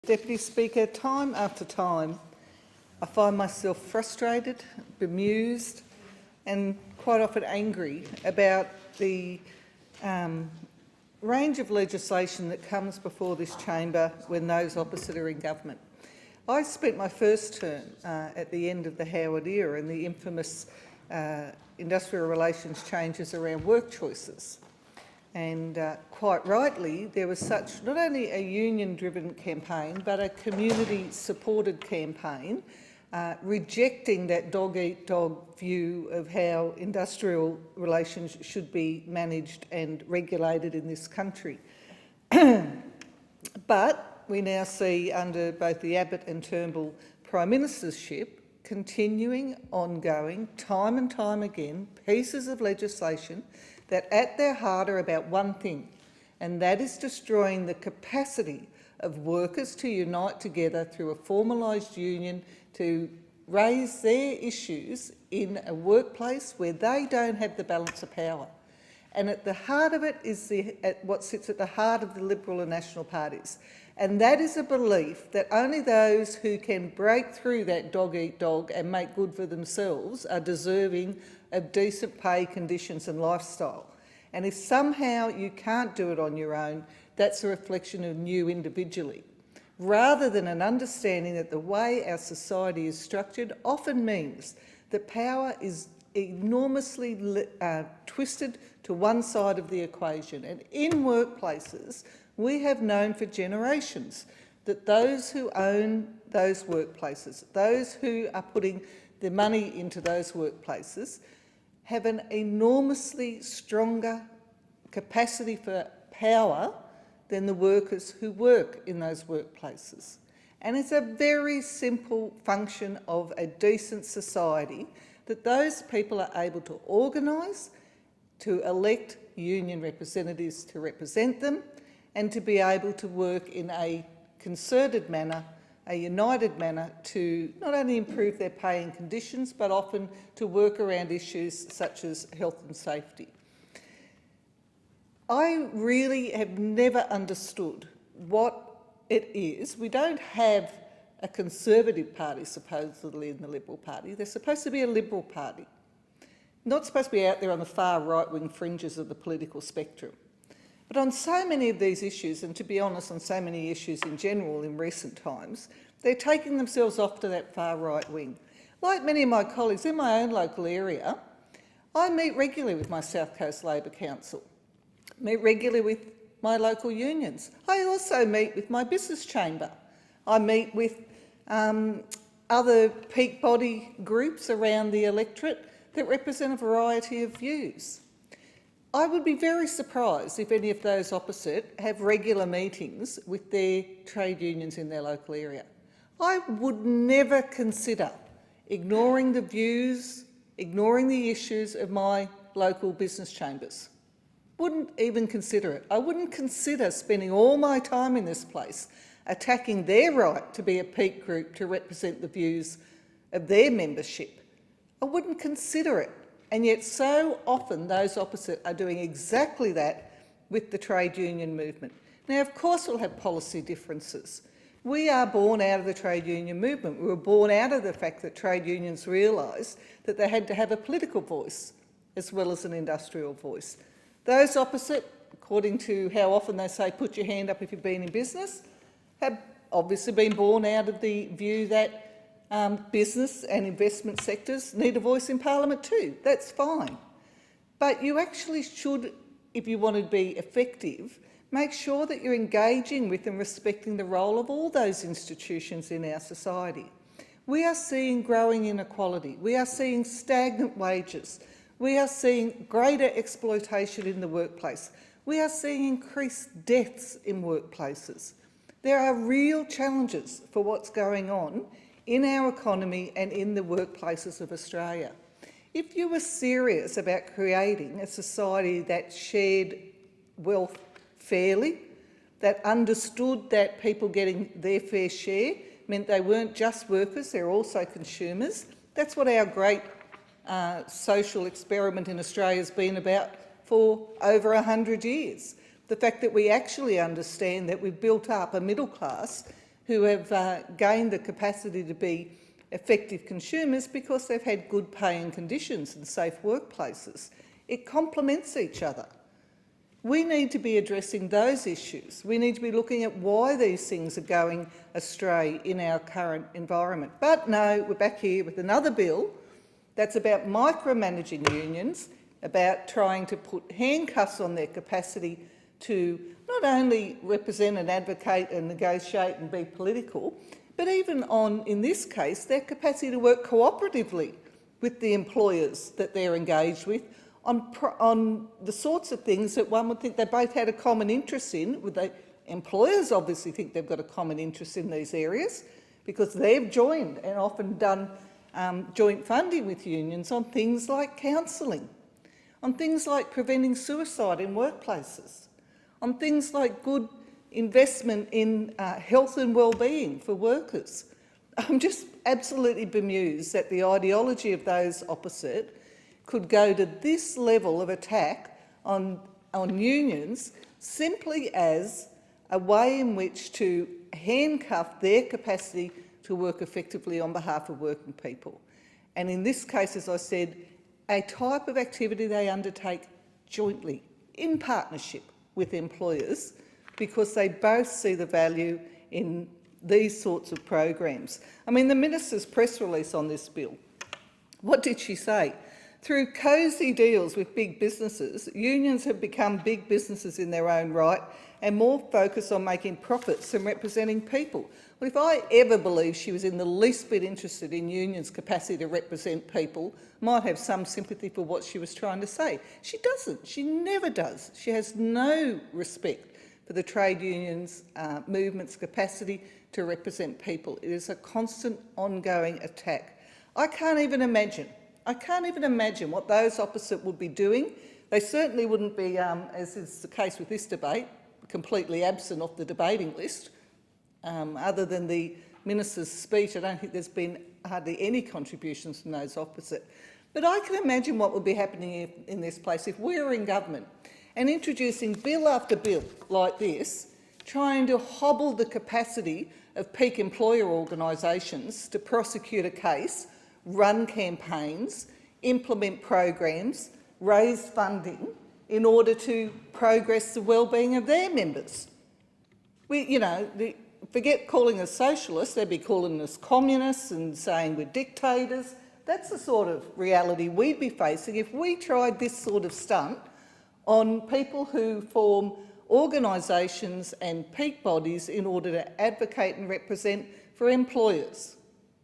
Deputy Speaker, time after time I find myself frustrated, bemused and quite often angry about the range of legislation that comes before this chamber when those opposite are in government. I spent my first term at the end of the Howard era and the infamous industrial relations changes around work choices. And quite rightly, there was such not only a union-driven campaign but a community-supported campaign rejecting that dog-eat-dog view of how industrial relations should be managed and regulated in this country. But we now see under both the Abbott and Turnbull Prime Ministership continuing, ongoing, time and time again, pieces of legislation that at their heart are about one thing, and that is destroying the capacity of workers to unite together through a formalised union to raise their issues in a workplace where they don't have the balance of power. And at the heart of it is what sits at the heart of the Liberal and National parties. And that is a belief that only those who can break through that dog-eat-dog and make good for themselves are deserving of decent pay, conditions and lifestyle. And if somehow you can't do it on your own, that's a reflection of you individually, rather than an understanding that the way our society is structured often means that power is enormously twisted to one side of the equation. And in workplaces, we have known for generations that those who own those workplaces, those who are putting the money into those workplaces, have an enormously stronger capacity for power than the workers who work in those workplaces. And it's a very simple function of a decent society that those people are able to organise, to elect union representatives to represent them, and to be able to work in a concerted manner, a united manner, to not only improve their pay and conditions, but often to work around issues such as health and safety. I really have never understood what it is. We don't have a Conservative party supposedly in the Liberal Party. They're supposed to be a Liberal Party, not supposed to be out there on the far right-wing fringes of the political spectrum. But on so many of these issues, and to be honest, on so many issues in general in recent times, they're taking themselves off to that far right wing. Like many of my colleagues in my own local area, I meet regularly with my South Coast Labor Council, meet regularly with my local unions. I also meet with my business chamber. I meet with other peak body groups around the electorate that represent a variety of views. I would be very surprised if any of those opposite have regular meetings with their trade unions in their local area. I would never consider ignoring the views, ignoring the issues of my local business chambers. Wouldn't even consider it. I wouldn't consider spending all my time in this place attacking their right to be a peak group to represent the views of their membership. I wouldn't consider it. And yet so often those opposite are doing exactly that with the trade union movement. Now, of course, we'll have policy differences. We are born out of the trade union movement. We were born out of the fact that trade unions realised that they had to have a political voice as well as an industrial voice. Those opposite, according to how often they say put your hand up if you've been in business, have obviously been born out of the view that business and investment sectors need a voice in Parliament too. That's fine. But you actually should, if you want to be effective, make sure that you're engaging with and respecting the role of all those institutions in our society. We are seeing growing inequality. We are seeing stagnant wages. We are seeing greater exploitation in the workplace. We are seeing increased deaths in workplaces. There are real challenges for what's going on in our economy and in the workplaces of Australia. If you were serious about creating a society that shared wealth fairly, that understood that people getting their fair share meant they weren't just workers, they're also consumers, that's what our great social experiment in Australia has been about for over 100 years. The fact that we actually understand that we've built up a middle class who have gained the capacity to be effective consumers because they've had good pay and conditions and safe workplaces. It complements each other. We need to be addressing those issues. We need to be looking at why these things are going astray in our current environment. But no, we're back here with another bill that's about micromanaging unions, about trying to put handcuffs on their capacity to not only represent and advocate and negotiate and be political, but even on, in this case, their capacity to work cooperatively with the employers that they're engaged with on the sorts of things that one would think they both had a common interest in. The employers obviously think they've got a common interest in these areas because they've joined and often done joint funding with unions on things like counselling, on things like preventing suicide in workplaces, on things like good investment in health and well-being for workers. I'm just absolutely bemused that the ideology of those opposite could go to this level of attack on unions simply as a way in which to handcuff their capacity to work effectively on behalf of working people. And in this case, as I said, a type of activity they undertake jointly, in partnership with employers, because they both see the value in these sorts of programs. I mean, the Minister's press release on this bill, what did she say? Through cosy deals with big businesses, unions have become big businesses in their own right and more focused on making profits than representing people. Well, if I ever believed she was in the least bit interested in unions' capacity to represent people, might have some sympathy for what she was trying to say. She doesn't. She never does. She has no respect for the trade unions' movement's capacity to represent people. It is a constant, ongoing attack. I can't even imagine what those opposite would be doing. They certainly wouldn't be, as is the case with this debate, completely absent off the debating list. Other than the Minister's speech, I don't think there's been hardly any contributions from those opposite. But I can imagine what would be happening in this place if we were in government and introducing bill after bill like this, trying to hobble the capacity of peak employer organisations to prosecute a case, run campaigns, implement programs, raise funding in order to progress the well-being of their members. Forget calling us socialists, they'd be calling us communists and saying we're dictators. That's the sort of reality we'd be facing if we tried this sort of stunt on people who form organisations and peak bodies in order to advocate and represent for employers,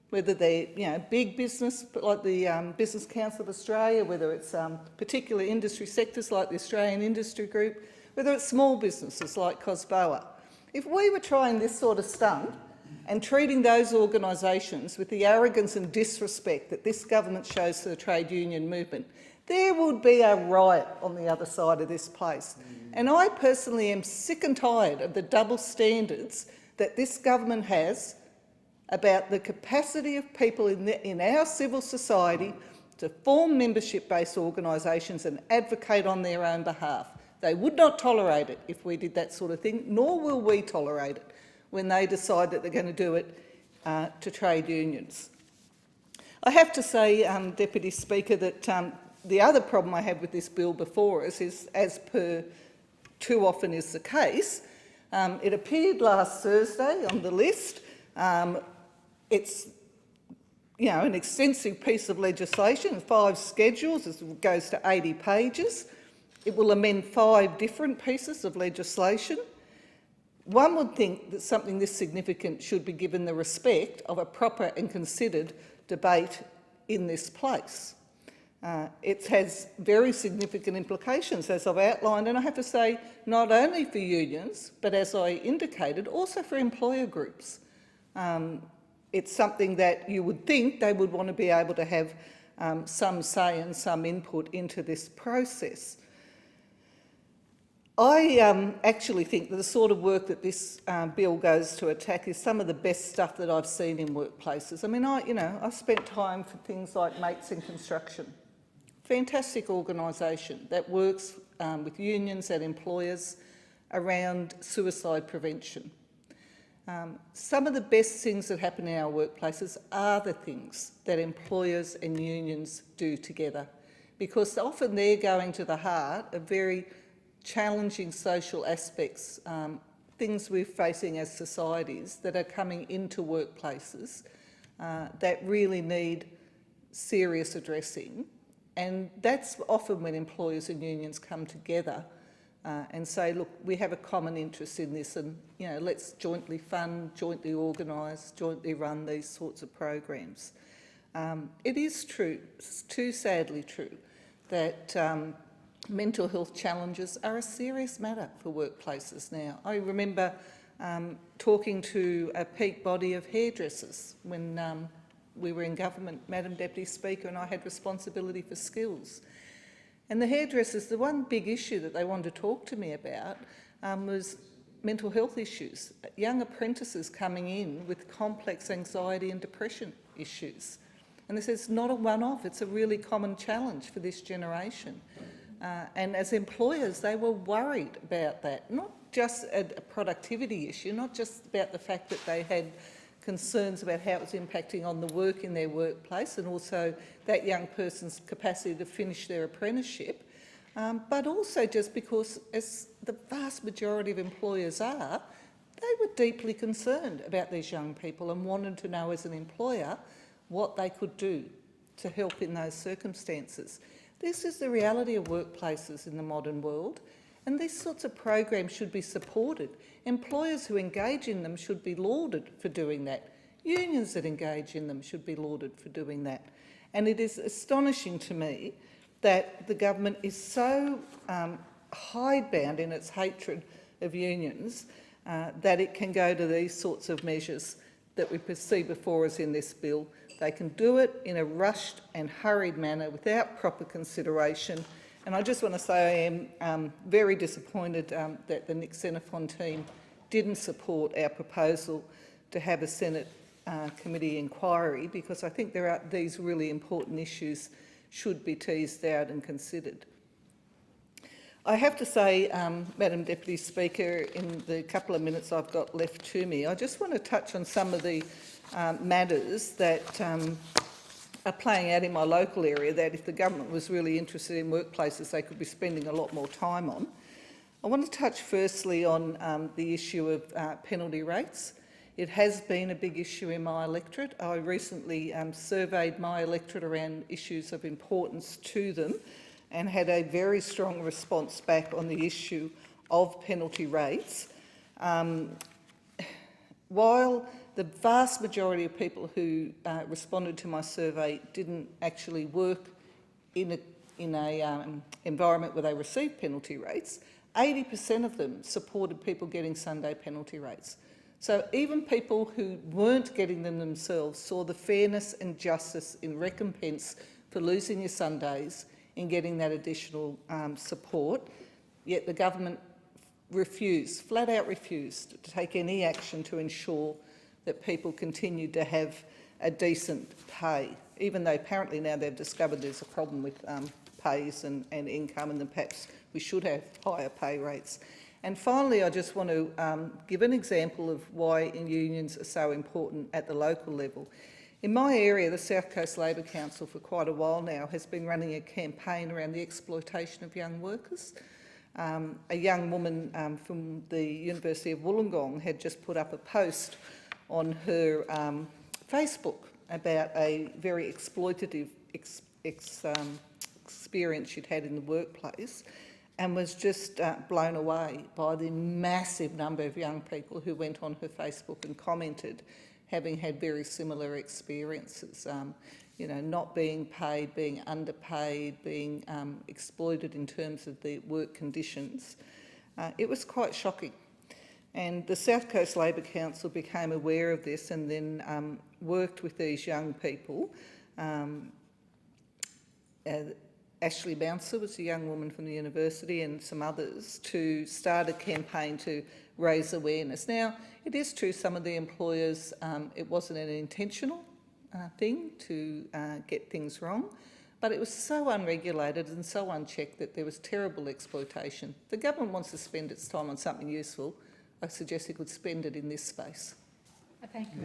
whether they're big business like the Business Council of Australia, whether it's particular industry sectors like the Australian Industry Group, whether it's small businesses like COSBOA. If we were trying this sort of stunt and treating those organisations with the arrogance and disrespect that this government shows to the trade union movement, there would be a riot on the other side of this place. And I personally am sick and tired of the double standards that this government has about the capacity of people in our civil society to form membership-based organisations and advocate on their own behalf. They would not tolerate it if we did that sort of thing, nor will we tolerate it when they decide that they're going to do it to trade unions. I have to say, Deputy Speaker, that the other problem I have with this bill before us is, as per too often is the case, it appeared last Thursday on the list. It's an extensive piece of legislation, 5 schedules, it goes to 80 pages. It will amend 5 different pieces of legislation. One would think that something this significant should be given the respect of a proper and considered debate in this place. It has very significant implications, as I've outlined, and I have to say, not only for unions, but as I indicated, also for employer groups. It's something that you would think they would want to be able to have some say and some input into this process. I actually think that the sort of work that this bill goes to attack is some of the best stuff that I've seen in workplaces. I mean, I've spent time for things like Mates in Construction. Fantastic organisation that works with unions and employers around suicide prevention. Some of the best things that happen in our workplaces are the things that employers and unions do together, because often they're going to the heart of very challenging social aspects, things we're facing as societies that are coming into workplaces that really need serious addressing. And that's often when employers and unions come together and say, look, we have a common interest in this, and let's jointly fund, jointly organise, jointly run these sorts of programs. It is true, it's too sadly true, that mental health challenges are a serious matter for workplaces now. I remember talking to a peak body of hairdressers when we were in government, Madam Deputy Speaker, and I had responsibility for skills. And the hairdressers, the one big issue that they wanted to talk to me about was mental health issues. Young apprentices coming in with complex anxiety and depression issues. And they said it's not a one-off, it's a really common challenge for this generation. And as employers, they were worried about that, not just a productivity issue, not just about the fact that they had concerns about how it was impacting on the work in their workplace and also that young person's capacity to finish their apprenticeship, but also just because, as the vast majority of employers are, they were deeply concerned about these young people and wanted to know as an employer what they could do to help in those circumstances. This is the reality of workplaces in the modern world, and these sorts of programs should be supported. Employers who engage in them should be lauded for doing that. Unions that engage in them should be lauded for doing that. And it is astonishing to me that the government is so hidebound in its hatred of unions that it can go to these sorts of measures that we see before us in this bill. They can do it in a rushed and hurried manner without proper consideration. And I just want to say I am very disappointed that the Nick Xenophon team didn't support our proposal to have a Senate committee inquiry, because I think there are these really important issues should be teased out and considered. I have to say, Madam Deputy Speaker, in the couple of minutes I've got left to me, I just want to touch on some of the matters that are playing out in my local area that if the government was really interested in workplaces they could be spending a lot more time on. I want to touch firstly on the issue of penalty rates. It has been a big issue in my electorate. I recently surveyed my electorate around issues of importance to them and had a very strong response back on the issue of penalty rates. While the vast majority of people who responded to my survey didn't actually work in an environment where they received penalty rates, 80% of them supported people getting Sunday penalty rates. So even people who weren't getting them themselves saw the fairness and justice in recompense for losing your Sundays in getting that additional support, yet the government refused, flat out refused, to take any action to ensure that people continued to have a decent pay, even though apparently now they've discovered there's a problem with pays and income, and then perhaps we should have higher pay rates. And finally, I just want to give an example of why unions are so important at the local level. In my area, the South Coast Labor Council for quite a while now has been running a campaign around the exploitation of young workers. A young woman from the University of Wollongong had just put up a post on her Facebook about a very exploitative experience she'd had in the workplace, and was just blown away by the massive number of young people who went on her Facebook and commented, having had very similar experiences, not being paid, being underpaid, being exploited in terms of the work conditions. It was quite shocking. And the South Coast Labor Council became aware of this and then worked with these young people. Ashley Bouncer was a young woman from the university and some others to start a campaign to raise awareness. Now, it is true some of the employers, it wasn't an intentional thing to get things wrong, but it was so unregulated and so unchecked that there was terrible exploitation. The government wants to spend its time on something useful. I suggest he could spend it in this space. Thank you.